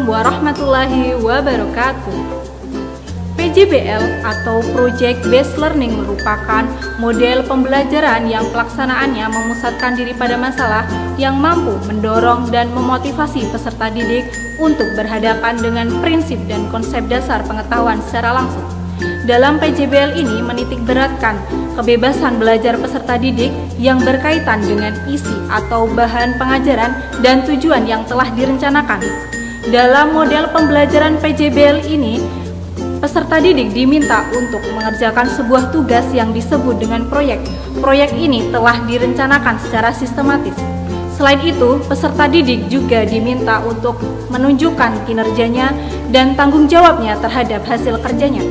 Assalamualaikum warahmatullahi wabarakatuh. PJBL atau Project Based Learning merupakan model pembelajaran yang pelaksanaannya memusatkan diri pada masalah yang mampu mendorong dan memotivasi peserta didik untuk berhadapan dengan prinsip dan konsep dasar pengetahuan secara langsung. Dalam PJBL ini menitik beratkan kebebasan belajar peserta didik yang berkaitan dengan isi atau bahan pengajaran dan tujuan yang telah direncanakan. Dalam model pembelajaran PJBL ini, peserta didik diminta untuk mengerjakan sebuah tugas yang disebut dengan proyek. Proyek ini telah direncanakan secara sistematis. Selain itu, peserta didik juga diminta untuk menunjukkan kinerjanya dan tanggung jawabnya terhadap hasil kerjanya.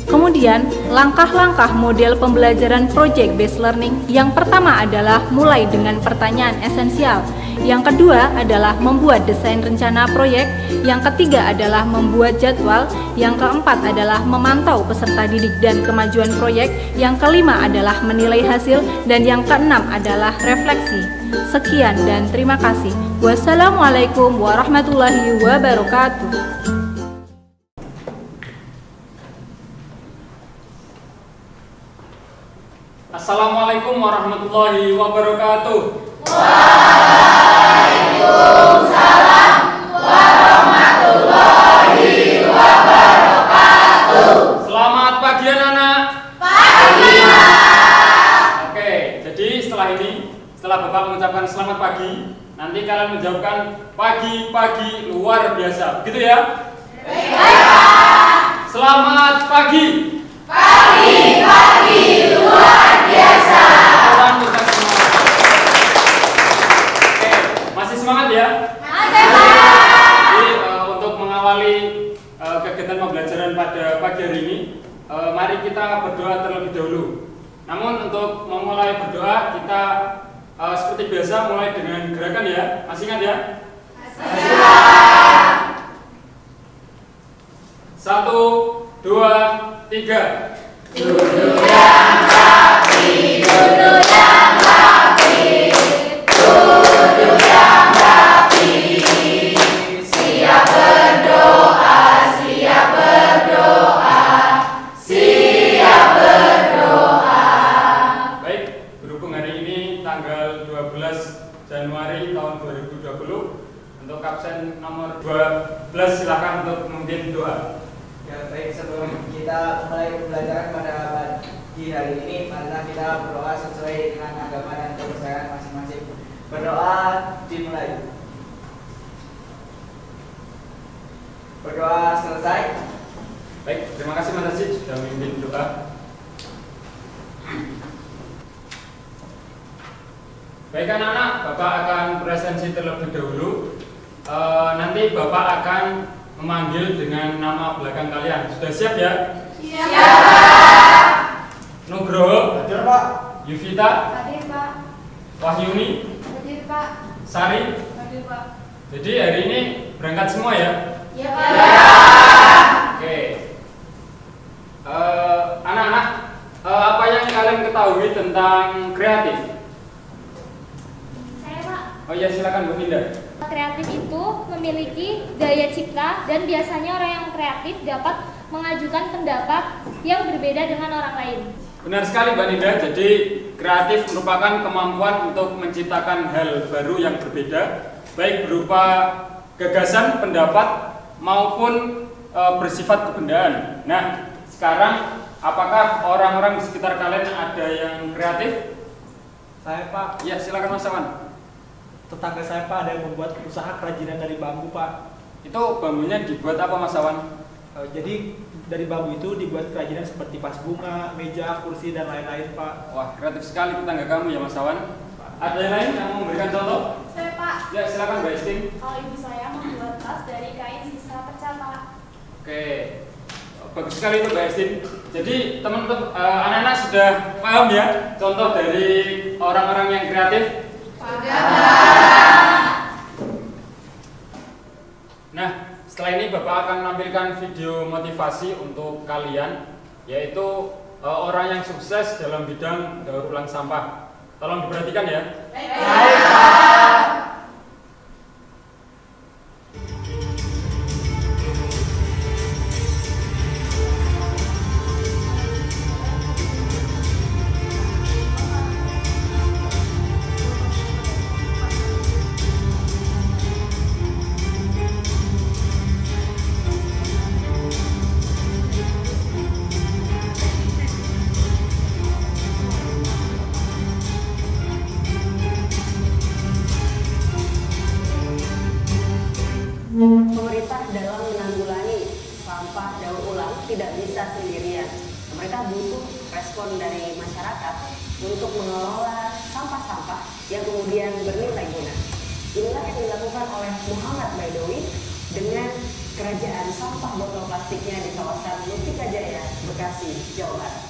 Kemudian, langkah-langkah model pembelajaran Project Based Learning yang pertama adalah mulai dengan pertanyaan esensial. Yang kedua adalah membuat desain rencana proyek. Yang ketiga adalah membuat jadwal. Yang keempat adalah memantau peserta didik dan kemajuan proyek. Yang kelima adalah menilai hasil. Dan yang keenam adalah refleksi. Sekian dan terima kasih. Wassalamualaikum warahmatullahi wabarakatuh. Assalamualaikum warahmatullahi wabarakatuh. Waalaikumsalam warahmatullahi wabarakatuh. Selamat pagi anak-anak. Pagi, Pak. Oke, jadi setelah Bapak mengucapkan selamat pagi, nanti kalian menjawabkan pagi-pagi luar biasa, begitu ya? Baik, Pak. Selamat pagi. Pagi-pagi luar biasa. Oke, masih semangat ya? Masih, Pak. Jadi untuk mengawali kegiatan pembelajaran pada pagi hari ini, mari kita berdoa terlebih dahulu. Namun untuk memulai berdoa kita seperti biasa mulai dengan gerakan ya. Masih ingat ya? Masih, Pak. 1, 2, 3. Duduk yang rapi, duduk yang rapi, duduk yang rapi. Siap berdoa, siap berdoa, siap berdoa. Baik, berhubung hari ini tanggal 12 Januari tahun 2020, untuk absen nomor 12 silakan untuk memimpin doa. Ya, baik, sebelum kita mulai pembelajaran pada pagi hari ini, marilah kita berdoa sesuai dengan agama dan kepercayaan masing-masing. Berdoa dimulai. Berdoa selesai. Baik, terima kasih Mas Aziz sudah memimpin doa. Baik anak-anak, Bapak akan presensi terlebih dahulu. Nanti Bapak akan memanggil dengan nama belakang kalian. Sudah siap ya? Siap, Pak. Nugroho. Hadir, Pak. Yuvita. Hadir, Pak. Wahyuni. Hadir, Pak. Sari. Hadir, Pak. Jadi hari ini berangkat semua ya? Ya, Pak. Oke. Anak-anak, apa yang kalian ketahui tentang kreatif? Saya, Pak. Oh iya, silakan Bu Ninda. Kreatif itu memiliki daya cipta dan biasanya orang yang kreatif dapat mengajukan pendapat yang berbeda dengan orang lain. Benar sekali Mbak Ninda. Jadi kreatif merupakan kemampuan untuk menciptakan hal baru yang berbeda, baik berupa gagasan, pendapat maupun bersifat kebendaan. Nah, sekarang apakah orang-orang di sekitar kalian ada yang kreatif? Saya, Pak. Ya, silakan Mas Sawan. Tetangga saya, Pak, ada yang membuat usaha kerajinan dari bambu, Pak. Itu bambunya dibuat apa Mas Sawan? Jadi dari bambu itu dibuat kerajinan seperti vas bunga, meja, kursi, dan lain-lain, Pak. Wah, kreatif sekali tetangga kamu ya Mas Sawan. Ada yang lain yang mau memberikan contoh? Saya, Pak. Ya, silakan Mbak Estin. Kalau ibu saya membuat tas dari kain sisa pecah, Pak. Oke, bagus sekali itu Mbak Estin. Jadi teman-teman, anak-anak sudah paham ya contoh dari orang-orang yang kreatif? Nah, setelah ini Bapak akan menampilkan video motivasi untuk kalian, yaitu orang yang sukses dalam bidang daur ulang sampah. Tolong diperhatikan ya. Baik, Pak. sampah daur ulang tidak bisa sendirian. Mereka butuh respon dari masyarakat untuk mengelola sampah-sampah yang kemudian bernilai guna. Inilah yang dilakukan oleh Muhammad Baidowi dengan kerajaan sampah botol plastiknya di kawasan Mustika Jaya, Bekasi, Jawa Barat.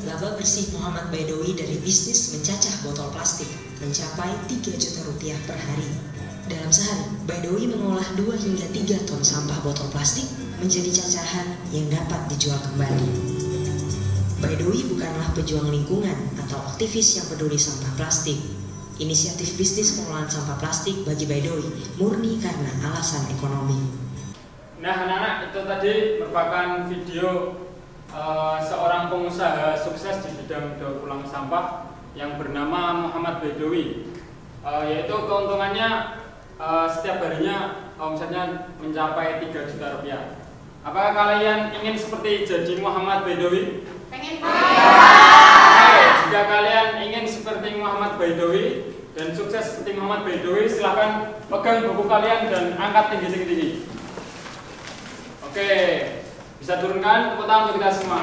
Laba bersih Muhammad Baidowi dari bisnis mencacah botol plastik mencapai 3 juta rupiah per hari. Dalam sehari, Baidowi mengolah 2 hingga 3 ton sampah botol plastik menjadi cacahan yang dapat dijual kembali. Baidowi bukanlah pejuang lingkungan atau aktivis yang peduli sampah plastik. Inisiatif bisnis pengelolaan sampah plastik bagi Baidowi murni karena alasan ekonomi. Nah anak-anak, itu tadi merupakan video seorang pengusaha sukses di bidang daur ulang sampah yang bernama Muhammad Baidowi, yaitu keuntungannya setiap harinya omsetnya mencapai 3 juta rupiah. Apakah kalian ingin seperti jadi Muhammad Baidowi? Pengen. Oke, jika kalian ingin seperti Muhammad Baidowi dan sukses seperti Muhammad Baidowi, silahkan pegang buku kalian dan angkat tinggi-tinggi. Oke, bisa turunkan, tepuk tangan untuk kita semua.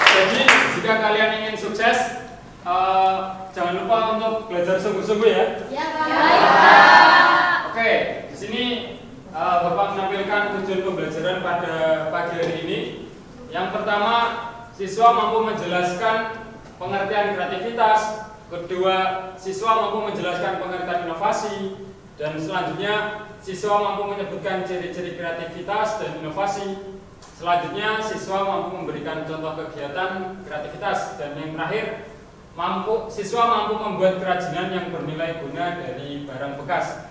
Jadi jika kalian ingin sukses, jangan lupa untuk belajar sungguh-sungguh ya. Ya, Pak. Oke, di sini Bapak menampilkan tujuan pembelajaran pada pagi hari ini. Yang pertama, siswa mampu menjelaskan pengertian kreativitas. Kedua, siswa mampu menjelaskan pengertian inovasi. Dan selanjutnya, siswa mampu menyebutkan ciri-ciri kreativitas dan inovasi. Selanjutnya, siswa mampu memberikan contoh kegiatan kreativitas. Dan yang terakhir, siswa mampu membuat kerajinan yang bernilai guna dari barang bekas.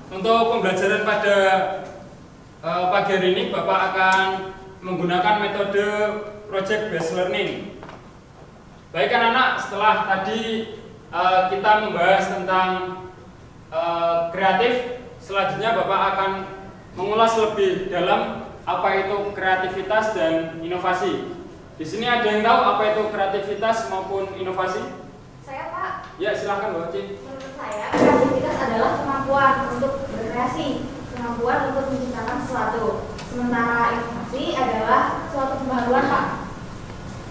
Untuk pembelajaran pada pagi hari ini, Bapak akan menggunakan metode project based learning. Baik anak-anak, setelah tadi kita membahas tentang kreatif, selanjutnya Bapak akan mengulas lebih dalam apa itu kreativitas dan inovasi. Di sini ada yang tahu apa itu kreativitas maupun inovasi? Saya, Pak. Ya, silahkan Mbak Cik. Menurut saya, kreativitas adalah kemampuan untuk berkreasi, kemampuan untuk menciptakan sesuatu. Sementara inovasi adalah suatu pembaruan, Pak.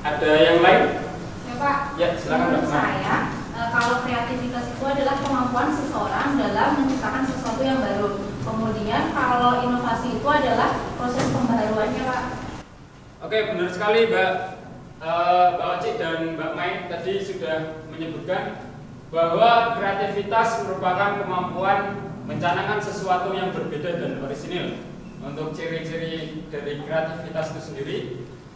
Ada yang lain? Ya, Pak. Ya, silakan Mbak. Menurut saya, kalau kreativitas itu adalah kemampuan seseorang dalam menciptakan sesuatu yang baru. Kemudian kalau inovasi itu adalah proses pembaruannya, Pak. Oke, benar sekali Mbak Ocik dan Mbak Mai tadi sudah menyebutkan bahwa kreativitas merupakan kemampuan mencanangkan sesuatu yang berbeda dan orisinil. Untuk ciri-ciri dari kreativitas itu sendiri,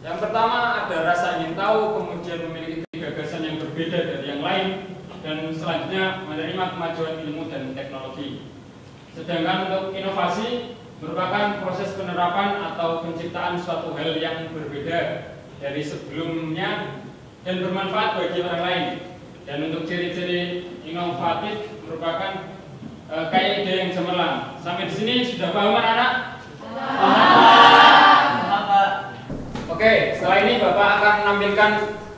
yang pertama ada rasa ingin tahu, kemudian memiliki gagasan yang berbeda dari yang lain, dan selanjutnya menerima kemajuan ilmu dan teknologi. Sedangkan untuk inovasi merupakan proses penerapan atau penciptaan suatu hal yang berbeda dari sebelumnya dan bermanfaat bagi orang lain. Dan untuk ciri-ciri inovatif merupakan kayak ide yang cemerlang. Sampai di sini sudah paham anak-anak? Oke, setelah ini Bapak akan menampilkan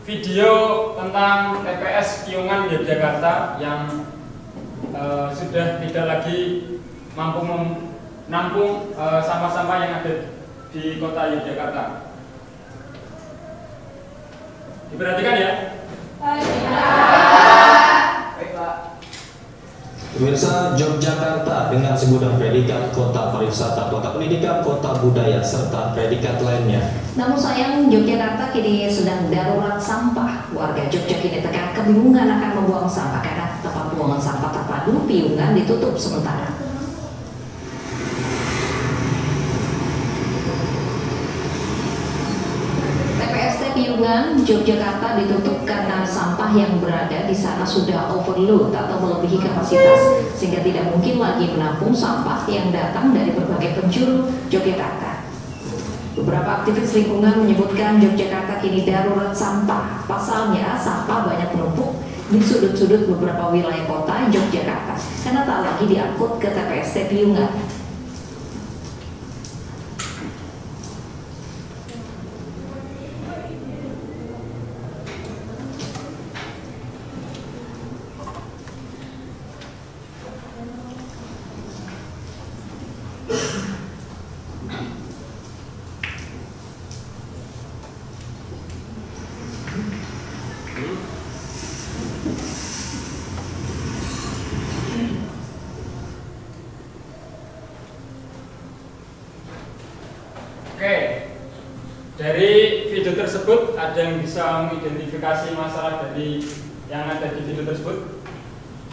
video tentang TPS Piungan Yogyakarta yang sudah tidak lagi mampu menampung sampah-sampah yang ada di kota Yogyakarta. Diperhatikan ya. Baik, Pak. Pemirsa, Yogyakarta dengan segudang predikat kota pariwisata, kota pendidikan, kota budaya, serta predikat lainnya. Namun sayang, Yogyakarta kini sedang darurat sampah. Warga Jogja kini tengah kebingungan akan membuang sampah karena tempat pembuangan sampah terpadu Piungan ditutup sementara. TPST Piungan, Yogyakarta ditutup karena sampah yang berada di sana sudah overload atau melebihi kapasitas, sehingga tidak mungkin lagi menampung sampah yang datang dari berbagai penjuru Yogyakarta. Beberapa aktivis lingkungan menyebutkan Yogyakarta kini darurat sampah. Pasalnya, sampah banyak menumpuk di sudut-sudut beberapa wilayah kota Yogyakarta karena tak lagi diangkut ke TPST Piungan. ada yang bisa mengidentifikasi masalah dari yang ada di video tersebut?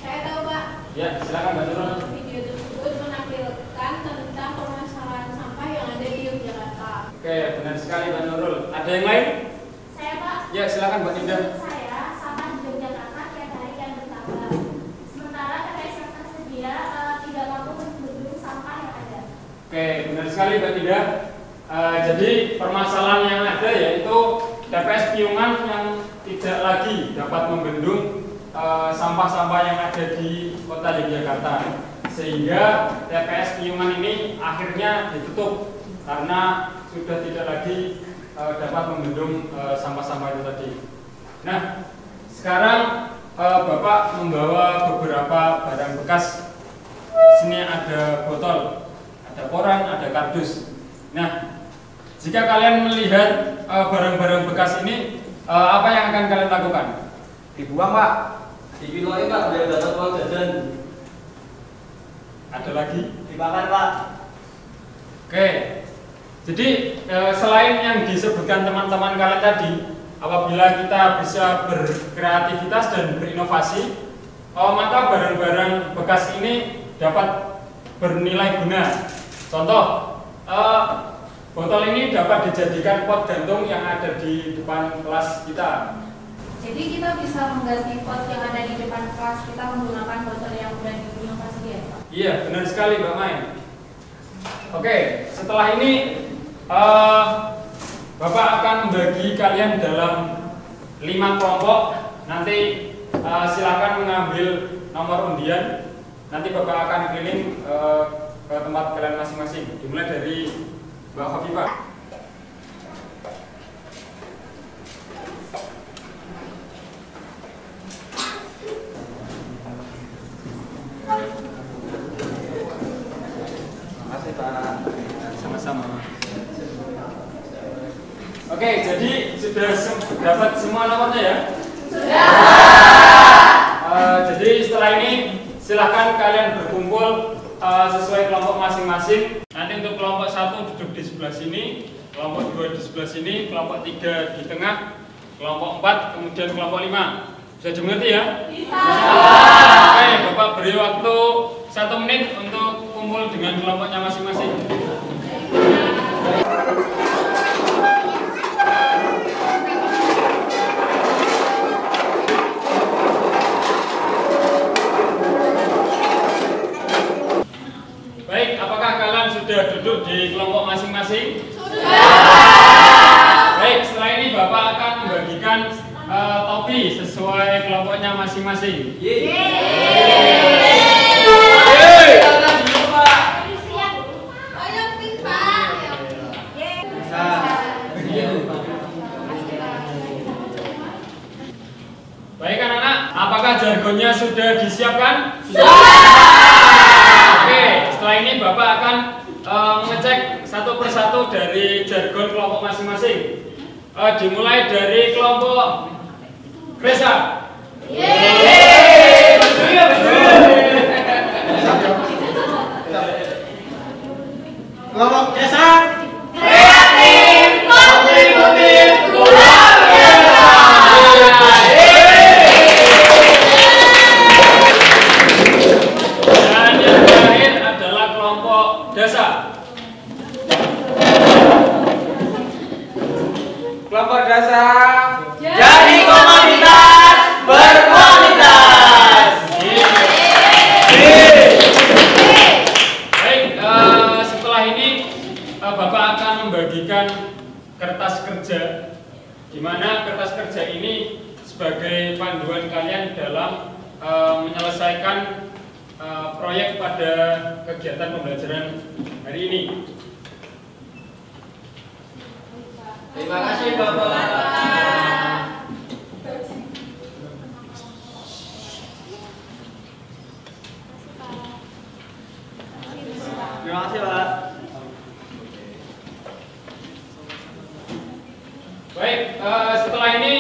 Saya tahu, Pak. Ya, silakan Mbak Nurul. Video tersebut menampilkan tentang permasalahan sampah yang ada di Yogyakarta. Oke, benar sekali Mbak Nurul. Ada yang lain? Saya, Pak. Ya, silakan Mbak Dinda. Menurut saya, sampah di Yogyakarta tiap hari yang bertambah. Sementara TPS yang tersedia tidak mampu membendung sampah yang ada. Oke, benar sekali Mbak Dinda. Jadi permasalahan yang ada yaitu TPS Piungan yang tidak lagi dapat membendung sampah-sampah yang ada di kota Yogyakarta, sehingga TPS Piungan ini akhirnya ditutup karena sudah tidak lagi dapat membendung sampah-sampah itu tadi. Nah, sekarang Bapak membawa beberapa barang bekas. Sini ada botol, ada koran, ada kardus. Nah, jika kalian melihat barang-barang bekas ini, apa yang akan kalian lakukan? Dibuang, Pak. Dipiloin, Pak, biar dapat uang jajan. Ada lagi? Dibakar, Pak. Oke. Jadi selain yang disebutkan teman-teman kalian tadi, apabila kita bisa berkreativitas dan berinovasi, maka barang-barang bekas ini dapat bernilai guna. Contoh, botol ini dapat dijadikan pot gantung yang ada di depan kelas kita. Jadi kita bisa mengganti pot yang ada di depan kelas kita menggunakan botol yang sudah diinovasi ya, Pak? Iya, benar sekali Mbak Mai. Oke, setelah ini Bapak akan membagi kalian dalam 5 kelompok. Nanti silakan mengambil nomor undian. Nanti Bapak akan keliling ke tempat kalian masing-masing. Dimulai dari Mbak Khofifah. Makasih, Pak. Sama-sama. Oke, jadi sudah dapat semua nomornya ya? Sudah. Jadi setelah ini silahkan kalian berkumpul sesuai kelompok masing-masing. Nanti untuk kelompok 1 duduk di sebelah sini, kelompok 2 di sebelah sini, kelompok 3 di tengah, kelompok 4, kemudian kelompok 5. Bisa dimengerti ya? Bisa. Oke, Bapak beri waktu 1 menit untuk kumpul dengan kelompoknya masing-masing. Baik, apakah kalian sudah duduk di kelompok masing-masing? Sudah. Baik, setelah ini Bapak akan membagikan topi sesuai kelompoknya masing-masing. Baik anak-anak, apakah jargonnya sudah disiapkan? Oke, setelah ini Bapak akan mengecek satu persatu dari jargon kelompok masing-masing. Dimulai dari kelompok Kresa. Kelompok desa. Kreatif, kontributif, luar biasa. Dan yang terakhir adalah kelompok dasa. Kelompok desa. Jadi komunitas berkualitas. Baik, setelah ini Bapak akan membagikan kertas kerja, di mana kertas kerja ini sebagai panduan kalian dalam menyelesaikan proyek pada kegiatan pembelajaran hari ini. Terima kasih, Bapak. Terima kasih, Pak. Baik, setelah ini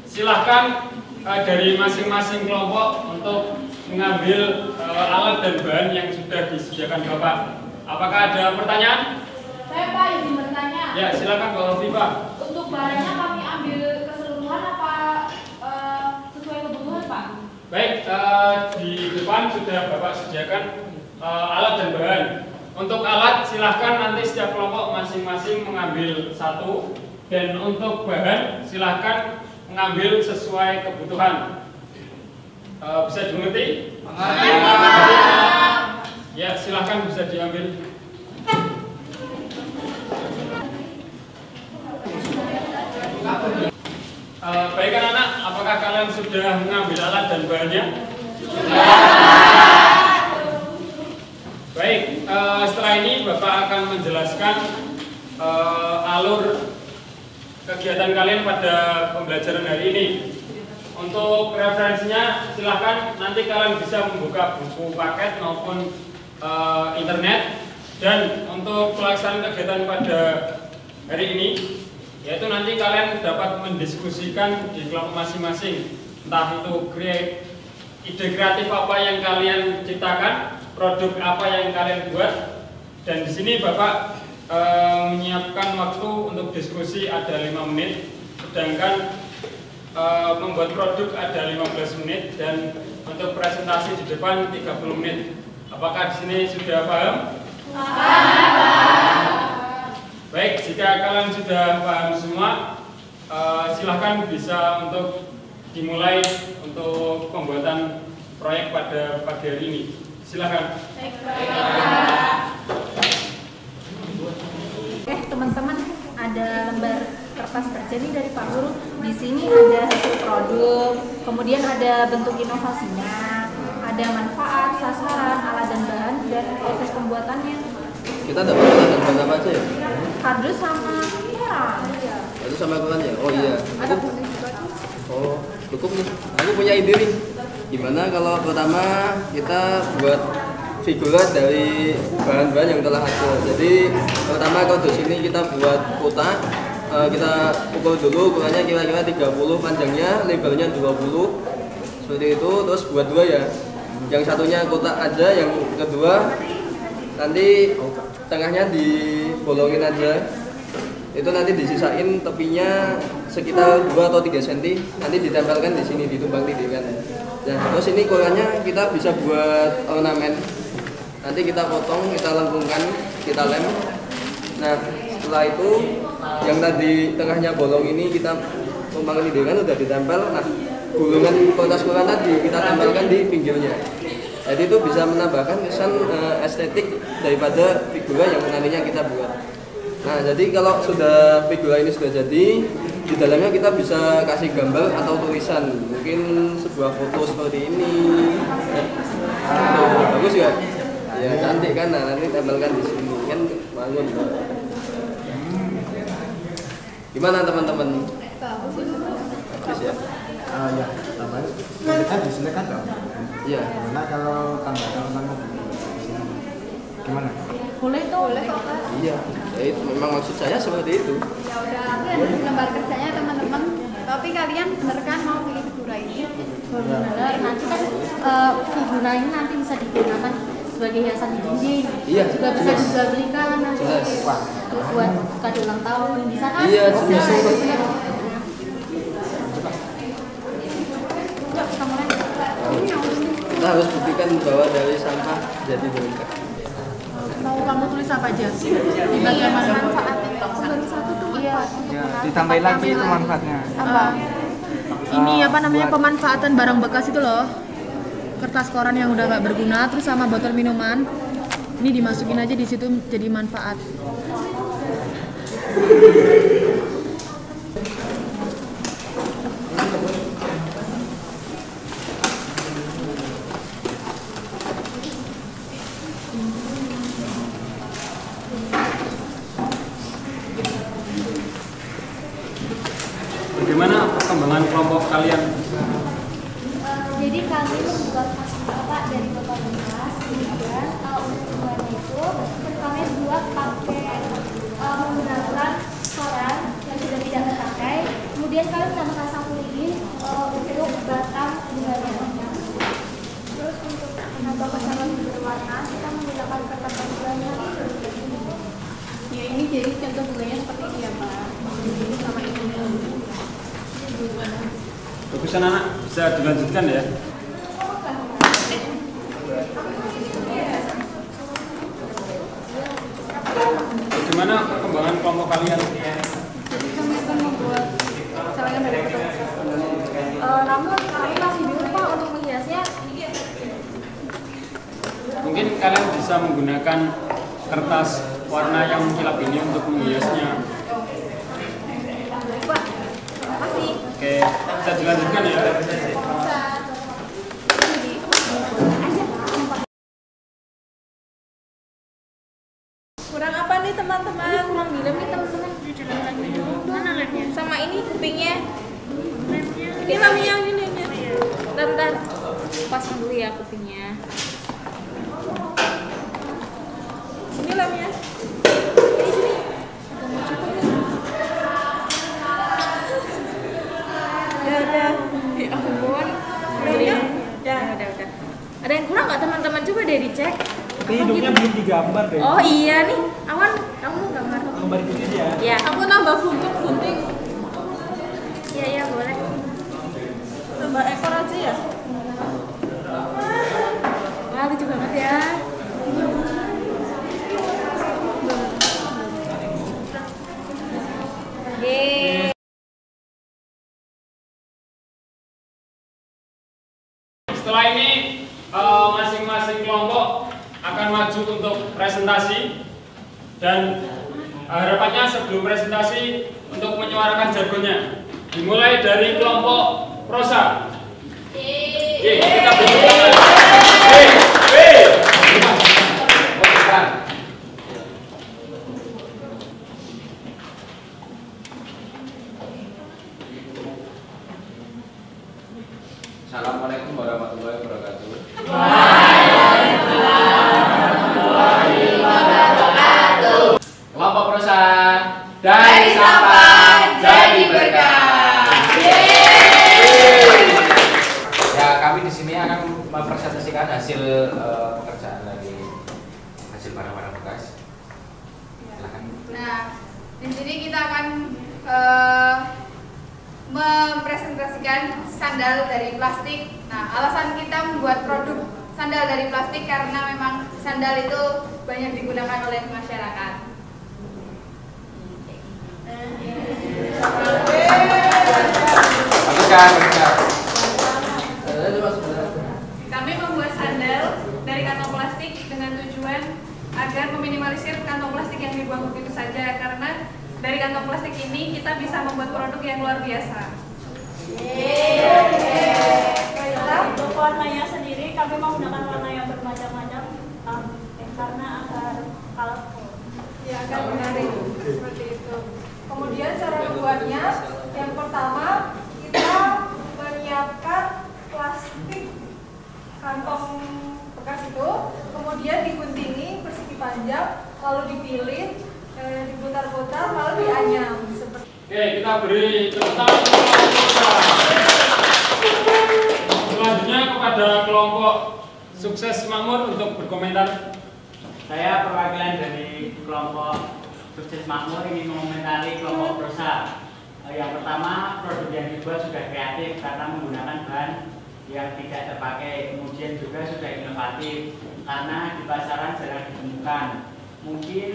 silahkan dari masing-masing kelompok untuk mengambil alat dan bahan yang sudah disediakan Bapak. Apakah ada pertanyaan? Saya, Pak, izin bertanya. Ya, silakan Mbak Khofifah. Untuk barangnya kami ambil Baik, di depan sudah Bapak sediakan alat dan bahan. Untuk alat silahkan nanti setiap kelompok masing-masing mengambil satu, dan untuk bahan silahkan mengambil sesuai kebutuhan. Bisa dimengerti? Ya, silahkan bisa diambil. Baik anak-anak, apakah kalian sudah mengambil alat dan bahannya? Baik, setelah ini Bapak akan menjelaskan alur kegiatan kalian pada pembelajaran hari ini. Untuk referensinya silahkan nanti kalian bisa membuka buku paket maupun internet. Dan untuk pelaksanaan kegiatan pada hari ini, yaitu nanti kalian dapat mendiskusikan di kelompok masing-masing, entah itu ide kreatif apa yang kalian ciptakan, produk apa yang kalian buat. Dan di sini Bapak menyiapkan waktu untuk diskusi ada 5 menit, sedangkan membuat produk ada 15 menit, dan untuk presentasi di depan 30 menit. Apakah di sini sudah paham? Baik, jika kalian sudah paham semua, silahkan bisa untuk dimulai untuk pembuatan proyek pada pagi hari ini. Silahkan. Teman-teman, ada lembar kertas kerja nih dari Pak Guru. Di sini ada hasil produk, kemudian ada bentuk inovasinya, ada manfaat, sasaran, alat dan bahan, dan proses pembuatannya. Kita dapat alat dan bahan apa aja ya? Kardus sama koran. Kardus sama koran ya? Oh iya. Oh, cukup nih. Aku punya ide nih. Gimana kalau pertama kita buat figurat dari bahan-bahan yang telah ada. Jadi pertama kardus ini kita buat kotak, kita ukur dulu ukurannya kira-kira 30, panjangnya, lebarnya 20, seperti itu. Terus buat dua ya. Yang satunya kotak aja, yang kedua nanti tengahnya dibolongin aja. Itu nanti disisain tepinya sekitar 2 atau 3 cm, nanti ditempelkan di sini, ditumbang titikkan. Nah, terus ini korannya kita bisa buat ornamen. Nanti kita potong, kita lengkungkan, kita lem. Nah, setelah itu yang tadi tengahnya bolong ini kita tumbang titikkan, udah ditempel. Nah, gulungan kertas koran tadi kita tempelkan di pinggirnya. Jadi itu bisa menambahkan kesan estetik daripada figura yang nantinya kita buat. Nah, jadi kalau sudah figura ini sudah jadi, di dalamnya kita bisa kasih gambar atau tulisan, mungkin sebuah foto seperti ini. Bagus ya? Ya cantik kan? Nah, nanti tempelkan di sini kan bangun. Gimana teman-teman? Bagus ya? Ya, tambahan. Kita di sini kan dong. Iya. Gimana kalau tambahkan gimana? Boleh tuh, boleh kok. Iya, ya itu memang maksud saya seperti itu. Ya udah, aku ada lembar kerjanya teman-teman. Tapi kalian bener kan mau pilih figura ini? Benar, nanti kan figura ini nanti bisa digunakan sebagai hiasan di dinding. Iya. Juga bisa dijual-belikan nanti. Buat kado ulang tahun bisa kan? Iya, bisa. Kita harus buktikan bahwa dari sampah jadi berkah. Mau kamu tulis apa aja? Di bagian mana manfaatnya? Baru satu tuh. Ya, ditambahin lagi itu manfaatnya. Ini apa namanya, pemanfaatan barang bekas itu loh. Kertas koran yang udah gak berguna, terus sama botol minuman. Ini dimasukin aja di situ jadi manfaat. Bagaimana perkembangan kelompok kalian? Jadi kami membuat apa dari botol bekas, kemudian untuk buahnya itu kami buat pakai menggunakan koran yang sudah tidak terpakai. Kemudian kami menambahkan sapu lilin untuk batang bunganya. Terus untuk menambah kesan berwarna, kita menggunakan kertas bunganya. Ya ini jadi contoh bunganya seperti ini ya Pak. Ini sama ini. Bagus anak, bisa dilanjutkan ya. Gimana perkembangan kelompok kalian? Jadi kami akan membuat celengan dari kertas. Namun kami masih bingung Pak untuk menghiasnya. Mungkin kalian bisa menggunakan kertas warna yang kilap ini untuk menghiasnya. Pak, terima kasih. Oke, bisa dilanjutkan ya. Kurang apa nih teman-teman? Kurang dilem nih teman-teman. Mana lemnya? Sama ini kupingnya. Ini lemnya yang ini. Bentar. Pasang dulu ya kupingnya. Ini lemnya. Ini sini. Udah. Ya ampun. Ya udah. Ada yang kurang nggak teman-teman? Coba deh dicek. Tapi hidungnya belum digambar deh. Oh iya nih, Awan, kamu gambar. Gambar itu dia. Ya. Aku nambah gunting. Iya boleh. Tambah ekor aja ya. Wah lucu banget ya. Yeay. Setelah ini masing-masing kelompok akan maju untuk presentasi, dan harapannya sebelum presentasi untuk menyuarakan jargonnya. Dimulai dari kelompok prosa. Kita beri Assalamualaikum warahmatullahi wabarakatuh. Kelompok prosa, dari sampah jadi berkah. Ya, kami di sini akan mempresentasikan hasil pekerjaan dari hasil barang-barang bekas. Silakan. Nah, di sini kita akan mempresentasikan sandal dari plastik. Nah, alasan kita membuat produk sandal dari plastik karena memang sandal itu banyak digunakan oleh masyarakat. Kami membuat sandal dari kantong plastik dengan tujuan agar meminimalisir kantong plastik yang dibuang begitu saja, karena dari kantong plastik ini kita bisa membuat produk yang luar biasa. Baiklah, untuk warnanya sendiri kami menggunakan warna yang bermacam-macam karena agar colorful. Ya, agar menarik seperti itu. Kemudian cara membuatnya, yang pertama kita menyiapkan plastik kantong bekas itu, kemudian diguntingi persegi panjang, lalu dipilih, diputar-putar, lalu dianyam. Oke, kita beri tepuk tangan untuk kelompok prosa. Selanjutnya kepada kelompok sukses makmur untuk berkomentar. Saya perwakilan dari kelompok sukses makmur ingin mengomentari kelompok prosa. Yang pertama, produk yang dibuat sudah kreatif karena menggunakan bahan yang tidak terpakai, kemudian juga sudah inovatif karena di pasaran jarang ditemukan. Mungkin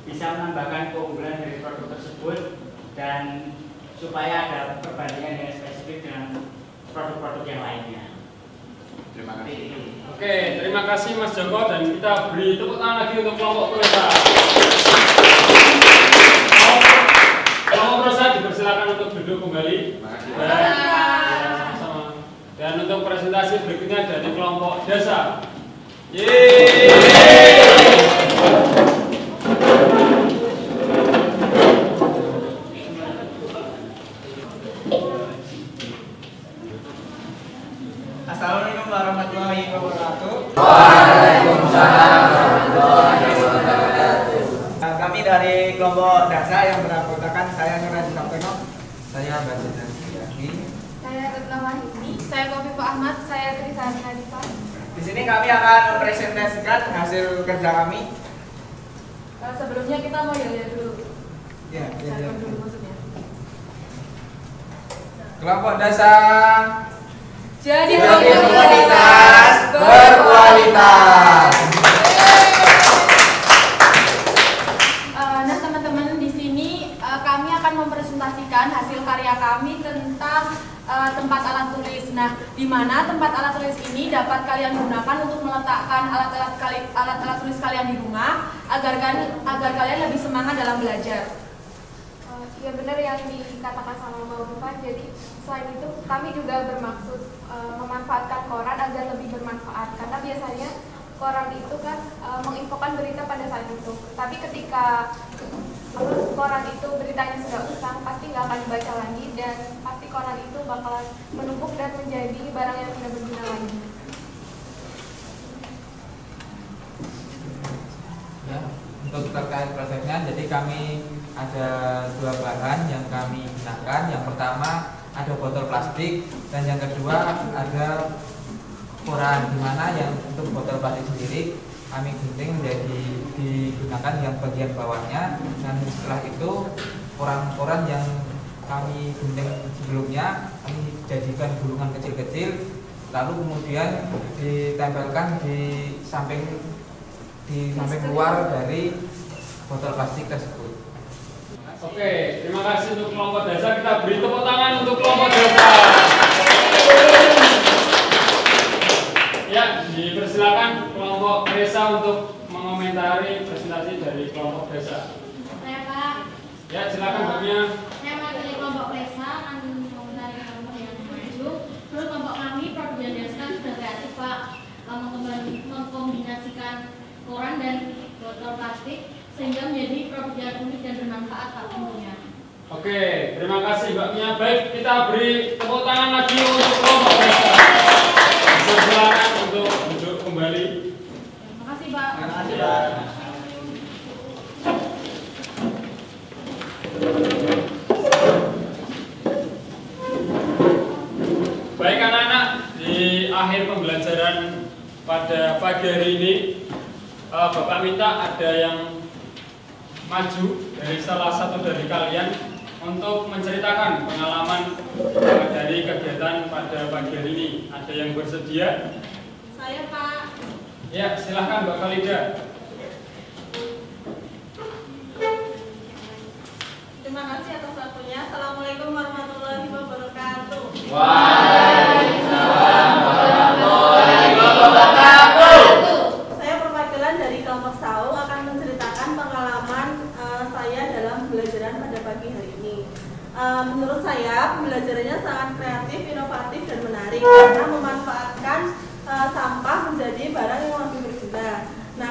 bisa menambahkan keunggulan dari produk tersebut dan supaya ada perbandingan yang spesifik dengan produk-produk yang lainnya. Terima kasih. Oke, terima kasih Mas Joko, dan kita beri tepuk tangan lagi untuk kelompok prosa. Kelompok prosa dipersilakan untuk duduk kembali. Terima kasih. Sama-sama. Dan untuk presentasi berikutnya dari kelompok desa. Yeay. Assalamualaikum warahmatullahi wabarakatuh. Waalaikumsalam warahmatullahi wabarakatuh. Kami dari kelompok dasa yang beranggotakan saya Nuradi Sapteno, saya Basit Yaki, Saya Retno Wahidi, saya Kofifa Ahmad, saya Trisana Nadifa. Di sini kami akan mempresentasikan hasil kerja kami. Sebelumnya kita mau lihat dulu. Ya, Jargon dulu maksudnya. Kelompok dasa Jadi komunitas berkualitas. alat tulis. Nah, di mana tempat alat tulis ini dapat kalian gunakan untuk meletakkan alat-alat tulis kalian di rumah agar kalian lebih semangat dalam belajar. Ya benar yang dikatakan sama Mbak Bukan. Jadi selain itu kami juga bermaksud memanfaatkan koran agar lebih bermanfaat, karena biasanya koran itu kan menginfokan berita pada saat itu. Tapi ketika koran itu beritanya sudah usang, pasti nggak akan dibaca lagi dan pasti koran itu bakalan menumpuk dan menjadi barang yang tidak berguna lagi. Ya, untuk terkait prosesnya, jadi kami ada 2 bahan yang kami gunakan. Yang pertama ada botol plastik dan yang kedua ada koran, dimana yang untuk botol plastik sendiri kami gunting menjadi digunakan yang bagian bawahnya, dan setelah itu koran-koran yang kami gunting sebelumnya kami jadikan gulungan kecil-kecil, lalu kemudian ditempelkan di samping luar dari botol plastik tersebut. Oke, terima kasih untuk kelompok desa. Kita beri tepuk tangan untuk kelompok desa. Ya, dipersilakan kelompok desa untuk mengomentari presentasi dari kelompok desa. Saya Pak. Ya, silakan Mbaknya. Saya dari kelompok desa akan mengomentari kelompok yang maju. Terus kelompok kami produksi desa sudah kreatif Pak, mengkombinasikan koran dan botol plastik sehingga menjadi produk yang unik dan bermanfaat Pak tentunya. Oke, terima kasih Mbaknya. Baik, kita beri tepuk tangan lagi untuk kelompok desa. Silakan untuk duduk kembali. Terima kasih Pak. Terima kasih Pak. Baik anak-anak, di akhir pembelajaran pada pagi hari ini, Bapak minta ada yang maju dari salah satu dari kalian untuk menceritakan pengalaman dari kegiatan pada pagi hari ini. Ada yang bersedia? Saya Pak. Ya, silahkan Mbak Khalida. Terima kasih atas waktunya. Assalamualaikum warahmatullahi wabarakatuh. Waalaikumsalam warahmatullahi wabarakatuh. Saya perwakilan dari kelompok Saung akan menceritakan pengalaman saya dalam pembelajaran pada pagi hari ini. Menurut saya pembelajarannya sangat kreatif, inovatif dan menarik karena memanfaatkan sampah menjadi barang yang lebih berguna. Nah,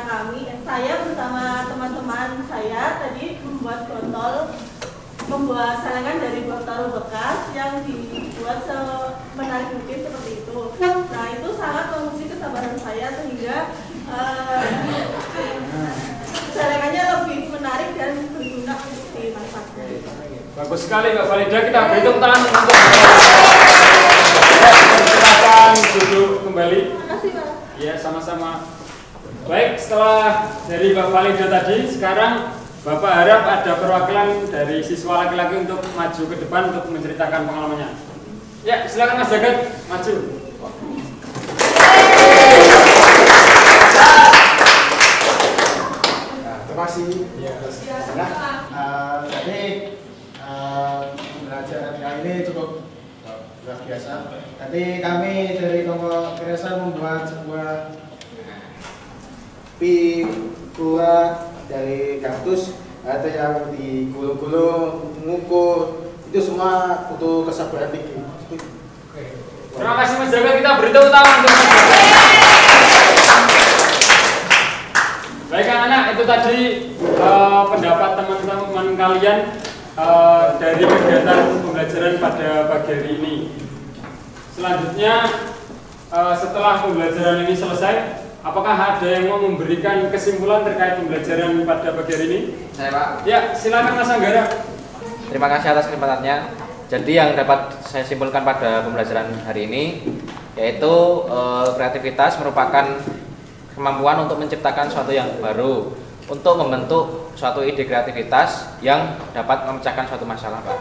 saya bersama teman-teman saya tadi membuat salengan dari botol bekas yang dibuat semenarik mungkin seperti itu. Nah, itu sangat menguji kesabaran saya sehingga salengannya lebih menarik dan berguna untuk dimanfaatkan. Bagus sekali Mbak Khalida, kita beri tepuk tangan untuk silakan duduk kembali. Terima kasih Pak. Ya, sama-sama. Baik, setelah dari Mbak Khalida tadi, sekarang Bapak harap ada perwakilan dari siswa laki-laki untuk maju ke depan untuk menceritakan pengalamannya. Ya, silakan Mas Jagat, maju. Terima kasih. Nah, jadi pembelajaran kali ini cukup luar biasa. Tadi kami dari kelompok desa membuat sebuah figura dari kaktus, ada yang digulung-gulung, mengukur, itu semua butuh kesabaran tinggi. Terima kasih Mas Jagat, kita beri tepuk tangan untuk Mas Jagat. Baik anak-anak, itu tadi pendapat teman-teman kalian dari kegiatan pembelajaran pada pagi hari ini. Selanjutnya, setelah pembelajaran ini selesai, apakah ada yang mau memberikan kesimpulan terkait pembelajaran pada pagi hari ini? Saya Pak. Ya, silakan Mas Anggara. Terima kasih atas kesempatannya. Jadi yang dapat saya simpulkan pada pembelajaran hari ini yaitu kreativitas merupakan kemampuan untuk menciptakan sesuatu yang baru, untuk membentuk suatu ide kreativitas yang dapat memecahkan suatu masalah, Pak.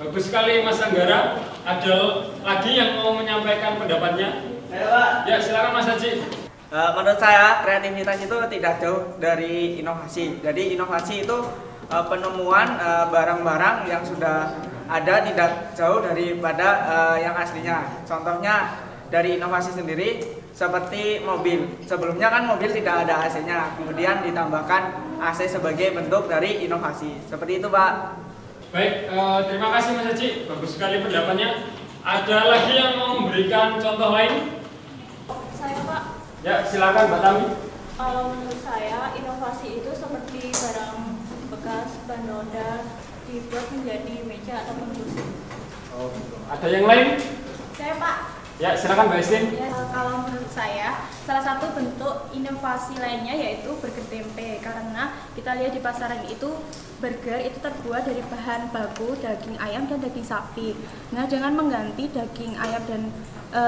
Bagus sekali Mas Anggara. Ada lagi yang mau menyampaikan pendapatnya? Ayo Pak. Ya, silakan Mas Haji. Menurut saya kreativitas itu tidak jauh dari inovasi. Jadi inovasi itu penemuan barang-barang yang sudah ada tidak jauh daripada yang aslinya. Contohnya dari inovasi sendiri seperti mobil. Sebelumnya kan mobil tidak ada AC-nya, kemudian ditambahkan AC sebagai bentuk dari inovasi. Seperti itu, Pak. Baik, terima kasih Mas Haji, bagus sekali pendapatnya. Ada lagi yang mau memberikan contoh lain? Saya, Pak. Ya, silakan Mbak Tami. Menurut saya inovasi itu seperti barang bekas, ban roda dibuat menjadi meja ataupun kursi. Oh, ada yang lain? Saya, Pak. Ya, silakan Mbak Estin. Ya, kalau menurut saya, salah satu bentuk inovasi lainnya yaitu burger tempe. Karena kita lihat di pasaran itu burger itu terbuat dari bahan baku daging ayam dan daging sapi. Nah, dengan mengganti daging ayam dan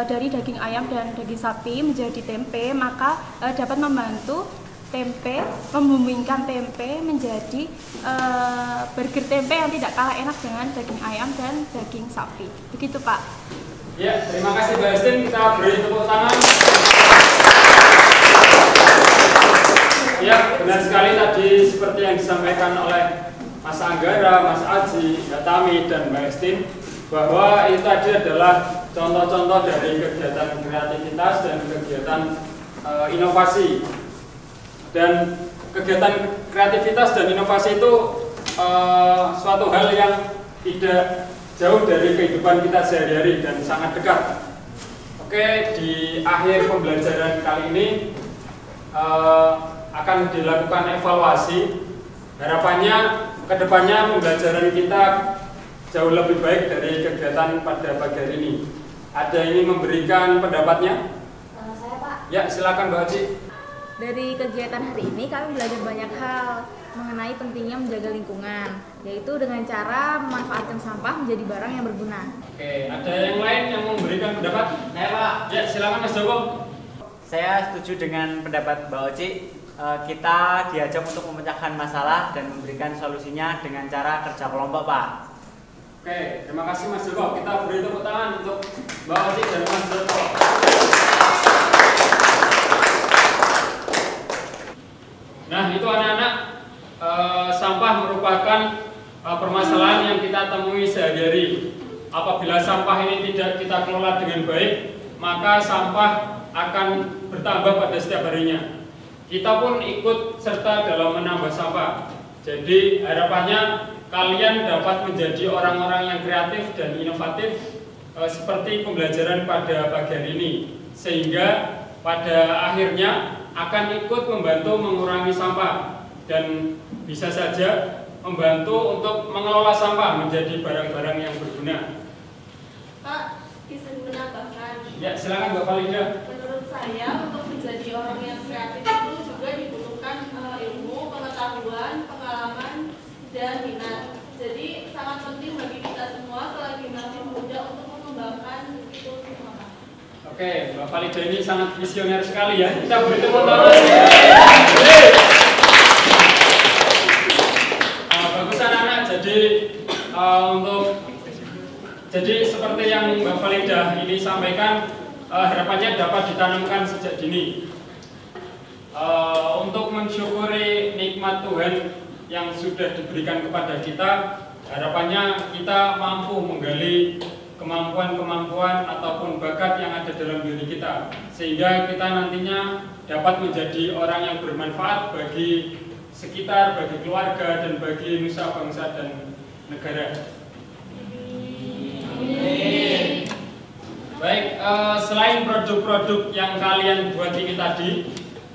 dari daging ayam dan daging sapi menjadi tempe, maka dapat membantu tempe, membumingkan tempe menjadi burger tempe yang tidak kalah enak dengan daging ayam dan daging sapi. Begitu, Pak. Ya, terima kasih Mbak Estin. Kita beri tepuk tangan. Ya, benar sekali tadi seperti yang disampaikan oleh Mas Anggara, Mas Aji, Mbak Tami, dan Mbak Estin, bahwa itu tadi adalah contoh-contoh dari kegiatan kreativitas dan kegiatan inovasi. Dan kegiatan kreativitas dan inovasi itu suatu hal yang tidak jauh dari kehidupan kita sehari-hari dan sangat dekat. Oke, di akhir pembelajaran kali ini akan dilakukan evaluasi. Harapannya kedepannya pembelajaran kita jauh lebih baik dari kegiatan pada pagi hari ini. Ada yang ingin memberikan pendapatnya? Saya, Pak. Ya, silakan Mbak Haji. Dari kegiatan hari ini kami belajar banyak hal mengenai pentingnya menjaga lingkungan, yaitu dengan cara memanfaatkan sampah menjadi barang yang berguna. Oke, ada yang lain yang mau memberikan pendapat? Saya, Pak. Ya, silakan Mas Joko. Saya setuju dengan pendapat Mbak Oci. Kita diajak untuk memecahkan masalah dan memberikan solusinya dengan cara kerja kelompok, Pak. Oke, terima kasih Mas Joko. Kita beri tepuk tangan untuk Mbak Oci dan Mas Joko. Nah, itu anak-anak, sampah merupakan permasalahan yang kita temui sehari-hari. Apabila sampah ini tidak kita kelola dengan baik, maka sampah akan bertambah pada setiap harinya. Kita pun ikut serta dalam menambah sampah. Jadi harapannya kalian dapat menjadi orang-orang yang kreatif dan inovatif seperti pembelajaran pada pagi hari ini, sehingga pada akhirnya akan ikut membantu mengurangi sampah dan bisa saja membantu untuk mengelola sampah menjadi barang-barang yang berguna. Pak, bisa menambahkan? Ya, silakan Mbak Valida. Menurut saya, untuk menjadi orang yang kreatif itu juga dibutuhkan ilmu, pengetahuan, pengalaman, dan minat. Jadi sangat penting bagi kita semua selagi masih muda untuk mengembangkan itu semua. Oke, Mbak Valida ini sangat visioner sekali ya. Kita beri tepuk tangan. Bagus anak-anak. Jadi seperti yang Mbak Valida ini sampaikan, harapannya dapat ditanamkan sejak dini. Untuk mensyukuri nikmat Tuhan yang sudah diberikan kepada kita, harapannya kita mampu menggali kemampuan-kemampuan ataupun bakat yang ada dalam diri kita, sehingga kita nantinya dapat menjadi orang yang bermanfaat bagi sekitar, bagi keluarga, dan bagi nusa bangsa dan negara. Baik, selain produk-produk yang kalian buat ini tadi,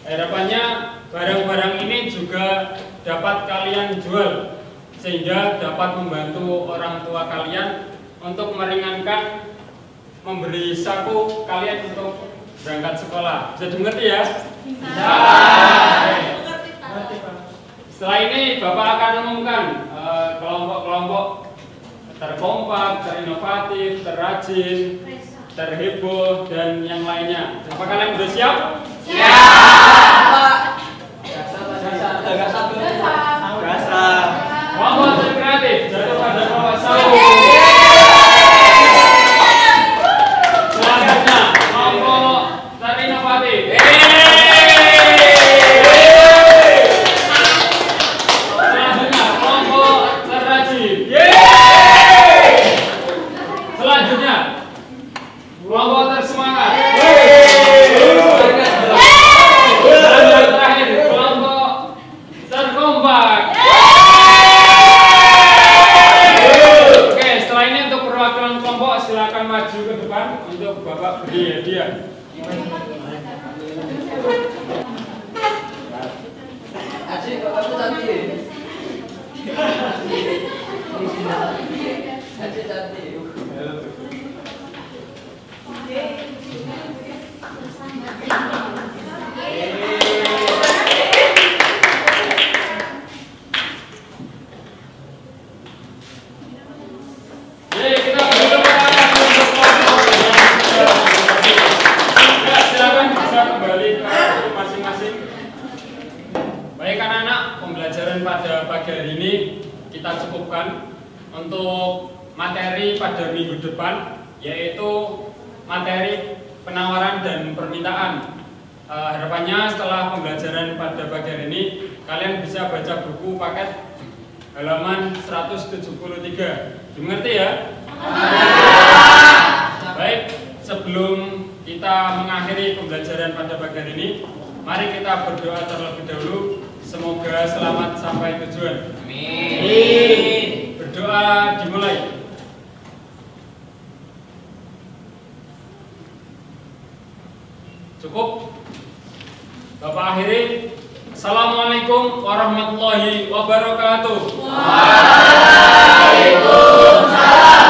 harapannya barang-barang ini juga dapat kalian jual, sehingga dapat membantu orang tua kalian untuk meringankan memberi saku kalian untuk berangkat sekolah. Bisa dimengerti ya? Bisa. Setelah ini Bapak akan umumkan kelompok-kelompok terkompak, terinovatif, terrajin, terheboh, dan yang lainnya. Apakah kalian sudah siap? Siap. Kelompok terkreatif jatuh pada kelompok saung. Selanjutnya kelompok terinovatif. Selanjutnya kelompok terrajin. persilahkan untuk Bapak beri hadiah. Asyik, Bapak cantik. Asyik cantik. Kita beri tepuk tangan untuk kelompok ya, silakan bisa kembali ke masing-masing. Baik anak-anak, pembelajaran pada pagi hari ini kita cukupkan. Untuk materi pada minggu depan yaitu materi penawaran dan permintaan. Harapannya setelah pembelajaran pada pagi hari ini kalian bisa baca buku paket halaman 173. Dimengerti ya? Baik, sebelum kita mengakhiri pembelajaran pada pagi hari ini, mari kita berdoa terlebih dahulu. Semoga selamat sampai tujuan. Amin. Berdoa dimulai. Cukup? Bapak akhiri. Assalamualaikum warahmatullahi wabarakatuh. Waalaikumsalam.